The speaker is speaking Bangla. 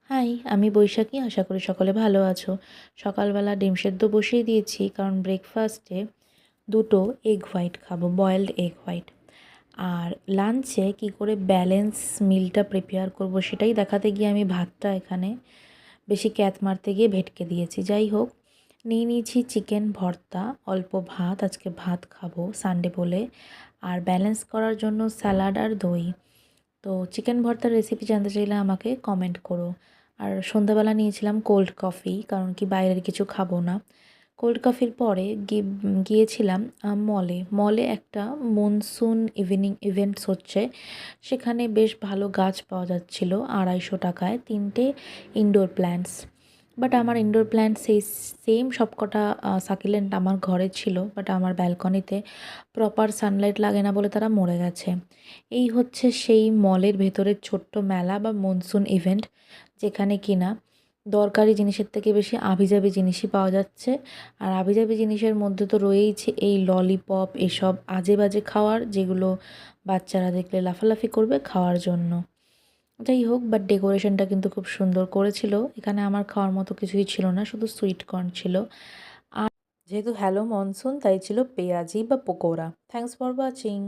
হাই, আমি বৈশাখী। আশা করি সকলে ভালো আছো। সকালবেলা ডিম সেদ্ধ বসিয়ে দিয়েছি, কারণ ব্রেকফাস্টে দুটো এগ হোয়াইট খাবো, বয়েলড এগ হোয়াইট। আর লাঞ্চে কি করে ব্যালেন্স মিলটা প্রিপেয়ার করব সেটাই দেখাতে গিয়ে আমি ভাতটা এখানে বেশি ক্যাত মারতে গিয়ে ভেটকে দিয়েছি। যাই হোক, নিয়ে নিয়েছি চিকেন ভর্তা, অল্প ভাত, আজকে ভাত খাবো সানডে বলে। আর ব্যালেন্স করার জন্য স্যালাড আর দই। তো চিকেন ভর্তার রেসিপি জানতে চাইলে আমাকে কমেন্ট করো। আর সন্ধ্যাবেলা নিয়েছিলাম কোল্ড কফি, কারণ কি বাইরের কিছু খাবো না। কোল্ড কফির পরে গিয়েছিলাম মলে একটা মনসুন ইভেন্টস হচ্ছে। সেখানে বেশ ভালো গাছ পাওয়া যাচ্ছিল 250 টাকায় 3টে ইনডোর প্ল্যান্টস। বাট আমার ইনডোর প্ল্যান্ট সেই সেম সবকটা সাকুলেন্ট আমার ঘরে ছিল, বাট আমার ব্যালকনিতে প্রপার সানলাইট লাগে না বলে তারা মরে গেছে। এই হচ্ছে সেই মলের ভেতরের ছোট্ট মেলা বা মনসুন ইভেন্ট, যেখানে কিনা দরকারি জিনিসের থেকে বেশি আভিজাবি জিনিসই পাওয়া যাচ্ছে। আর আভিজাবি জিনিসের মধ্যে তো রয়েইছে এই ললিপপ, এসব আজে বাজে খাওয়ার, যেগুলো বাচ্চারা দেখলে লাফালাফি করবে খাওয়ার জন্য। যাই হোক, বাট ডেকোরেশনটা কিন্তু খুব সুন্দর করেছিল। এখানে আমার খাওয়ার মতো কিছুই ছিল না, শুধু সুইট কর্ন ছিল। আর যেহেতু হ্যালো মনসুন, তাই ছিল পেঁয়াজি বা পকোড়া। Thanks for watching.